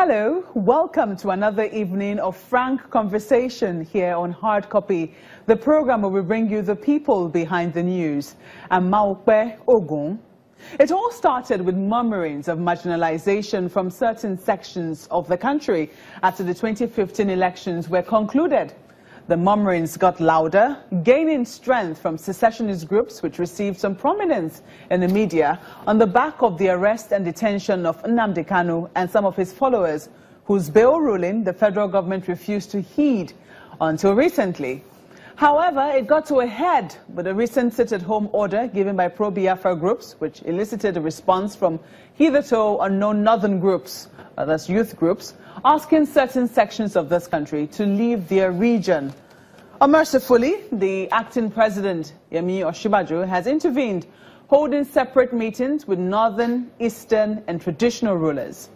Hello, welcome to another evening of frank conversation here on Hard Copy, the program where we bring you the people behind the news. I'm Maokpe Ogun. It all started with murmurings of marginalization from certain sections of the country after the 2015 elections were concluded. The murmurings got louder, gaining strength from secessionist groups which received some prominence in the media on the back of the arrest and detention of Nnamdi Kanu and some of his followers, whose bail ruling the federal government refused to heed until recently. However, it got to a head with a recent sit-at-home order given by pro-Biafra groups, which elicited a response from hitherto unknown northern groups, that's youth groups, asking certain sections of this country to leave their region. Unmercifully, the acting president, Yemi Osinbajo, has intervened, holding separate meetings with northern, eastern, and traditional rulers.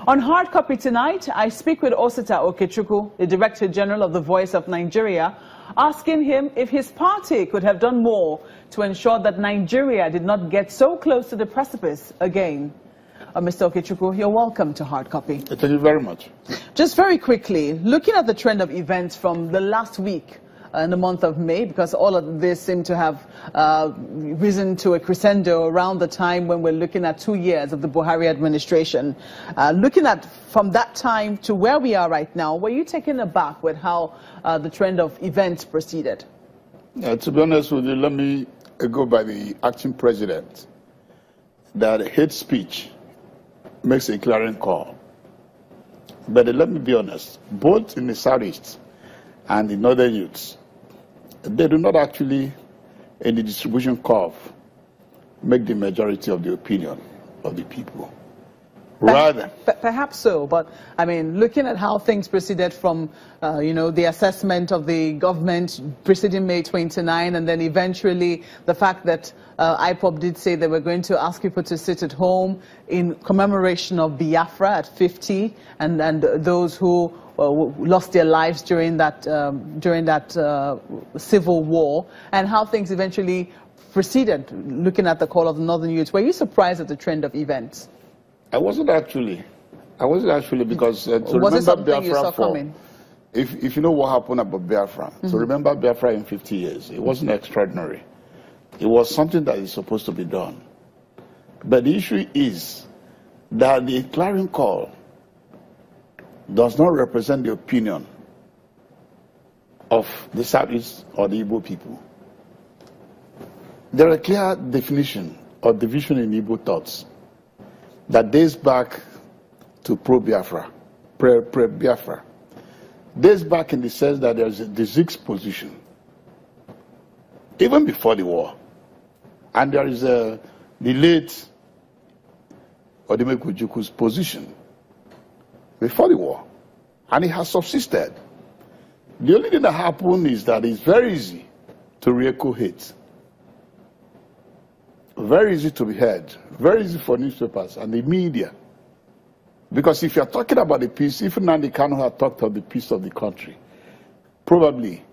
On Hard Copy tonight, I speak with Osita Okechukwu, the Director General of the Voice of Nigeria, asking him if his party could have done more to ensure that Nigeria did not get so close to the precipice again. Mr. Okechukwu, you're welcome to Hard Copy. Thank you very much. Just very quickly, looking at the trend of events from the last week in the month of May, because all of this seemed to have risen to a crescendo around the time when we're looking at 2 years of the Buhari administration. Looking at from that time to where we are right now, were you taken aback with how the trend of events proceeded? To be honest with you, let me go by the acting president that hate speech makes a clarion call. But let me be honest, both in the Southeast and the Northern youths, they do not actually, in the distribution curve, make the majority of the opinion of the people. Rather, perhaps so, but I mean, looking at how things proceeded from, the assessment of the government preceding May 29, and then eventually the fact that IPOB did say they were going to ask people to sit at home in commemoration of Biafra at 50, and those who lost their lives during that civil war, and how things eventually proceeded. Looking at the call of the Northern youths, were you surprised at the trend of events? I wasn't actually because to remember Biafra for, if you know what happened about Biafra, to remember Biafra in 50 years, it wasn't extraordinary. It was something that is supposed to be done. But the issue is that the clarion call does not represent the opinion of the Southeast or the Igbo people. There is a clear definition or division in Igbo thoughts that dates back to pro-Biafra, pre-Biafra. Dates back in the sense that there is the Zig's position, even before the war. And there is the late Okechukwu's position before the war. And it has subsisted. The only thing that happened is that it's very easy to re-echo hate. Very easy to be heard, very easy for newspapers and the media. Because if you're talking about the peace, if Nnamdi Kanu had talked of the peace of the country, probably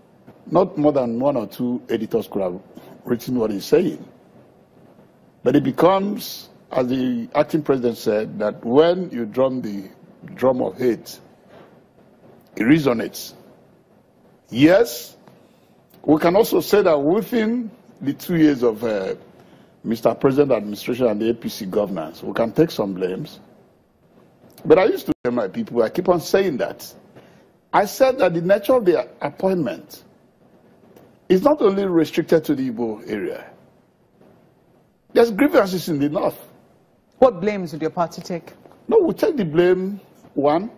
not more than 1 or 2 editors could have written what he's saying. But it becomes, as the acting president said, that when you drum the drum of hate, it resonates. Yes, we can also say that within the 2 years of Mr. President administration and the APC governance, we can take some blames. But I used to tell my people, I keep on saying that. I said that the nature of the appointment is not only restricted to the Igbo area. There's grievances in the north. What blames would your party take? No, we take the blame, one,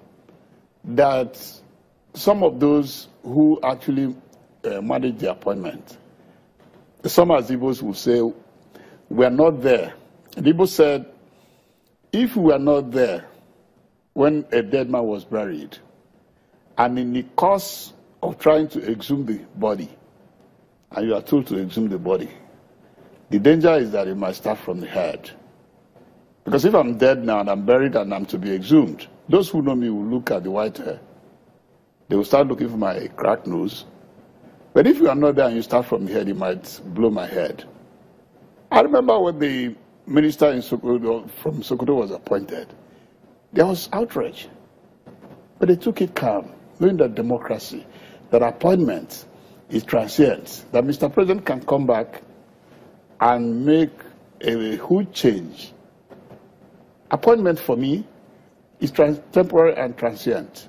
that some of those who actually manage the appointment, some as Igbos will say, we are not there. And Igbo said, if we are not there when a dead man was buried, and in the course of trying to exhume the body, and you are told to exhume the body, the danger is that it might start from the head. Because if I'm dead now and I'm buried and I'm to be exhumed, those who know me will look at the white hair. They will start looking for my cracked nose. But if you are not there and you start from the head, it might blow my head. I remember when the minister in Sokoto, from Sokoto was appointed, there was outrage. But they took it calm, knowing that democracy, that appointment is transient, that Mr. President can come back and make a huge change. Appointment for me is temporary and transient.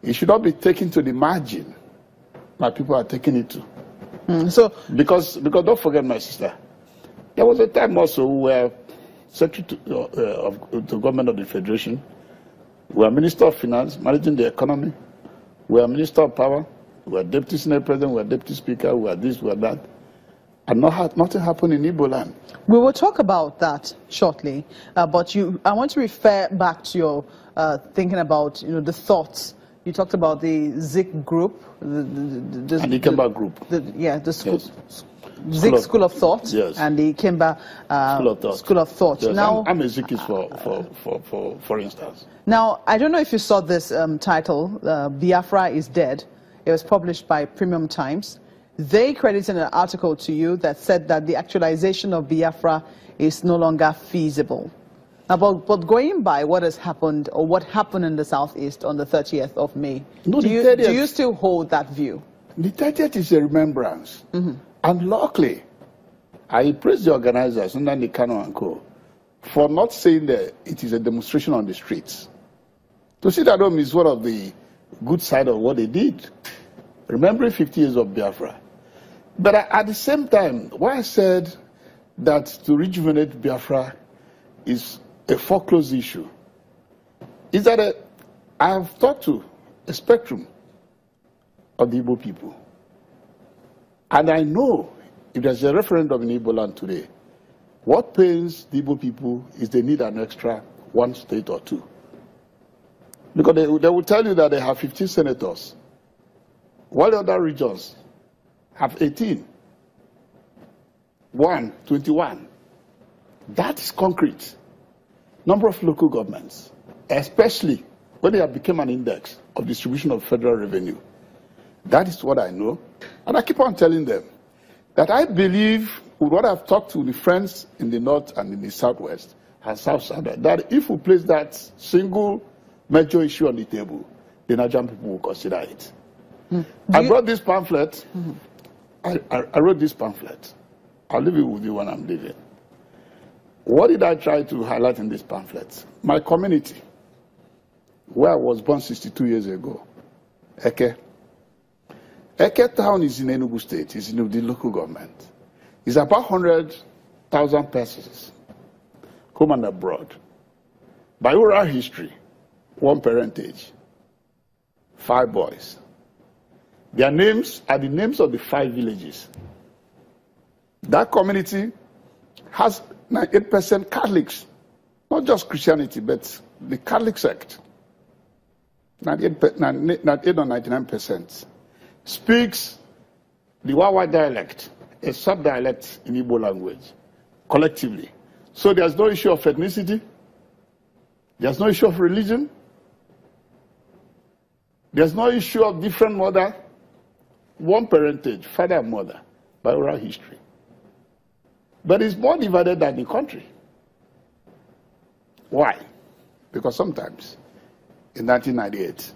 It should not be taken to the margin that people are taking it to. Because don't forget, my sister, there was a time also where Secretary of the Government of the Federation, we are Minister of Finance, managing the economy, we are Minister of Power, we are Deputy Senate President, we are Deputy Speaker, we are this, we are that, and nothing happened in Igbo land. We will talk about that shortly, but I want to refer back to your thinking about the thoughts. You talked about the Zik group, and the Kemba group. The school, yes. Zik School of Thought, yes. And the Kemba School of Thought. Yes. Now, I'm a Zikist for instance. Now, I don't know if you saw this title, Biafra is Dead. It was published by Premium Times. They credited an article to you that said that the actualization of Biafra is no longer feasible. But going by what has happened, or what happened in the Southeast on the 30th of May, do you still hold that view? The 30th is a remembrance. And luckily, I praise the organizers, Nnamdi Kanu and Co., for not saying that it is a demonstration on the streets. To sit at home is one of the good side of what they did, remembering 50 years of Biafra. But at the same time, why I said that to rejuvenate Biafra is a foreclosed issue is that I have talked to a spectrum of the Igbo people. And I know if there's a referendum in Igbo land today, what pains the Igbo people is they need an extra one state or two. Because they will tell you that they have 15 senators, while the other regions have 18. 21. That is concrete. Number of local governments, especially when they have become an index of distribution of federal revenue. That is what I know. And I keep on telling them that I believe, with what I've talked to the friends in the north and in the southwest and south-south, that if we place that single major issue on the table, the Nigerian people will consider it. I brought this pamphlet. I wrote this pamphlet. I'll leave it with you when I'm leaving. What did I try to highlight in this pamphlet? My community, where I was born 62 years ago, Eke. Eke town is in Enugu State, it's in the local government. It's about 100,000 persons, home and abroad. By oral history, one parentage, 5 boys. Their names are the names of the 5 villages. That community has 98% Catholics, not just Christianity, but the Catholic sect. 98 or 99% speaks the Wawa dialect, a sub-dialect in Igbo language, collectively. So there's no issue of ethnicity, there's no issue of religion, there's no issue of different mother, one parentage, father and mother, by oral history. But it's more divided than the country. Why? Because sometimes, in 1998,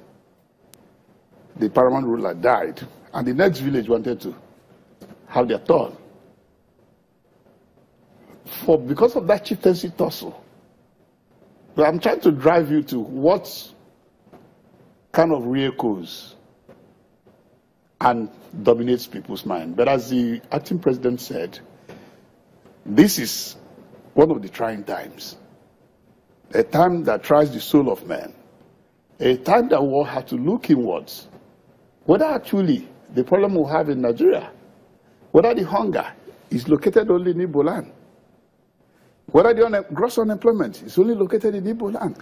the paramount ruler died, and the next village wanted to have their turn. Because of that chieftaincy tussle, but I'm trying to drive you to what kind of re-echoes and dominates people's mind. But as the acting president said, this is one of the trying times. A time that tries the soul of man. A time that we'll have to look inwards. Whether actually the problem we have in Nigeria, whether the hunger is located only in Igbo land, whether the gross unemployment is only located in Igbo land.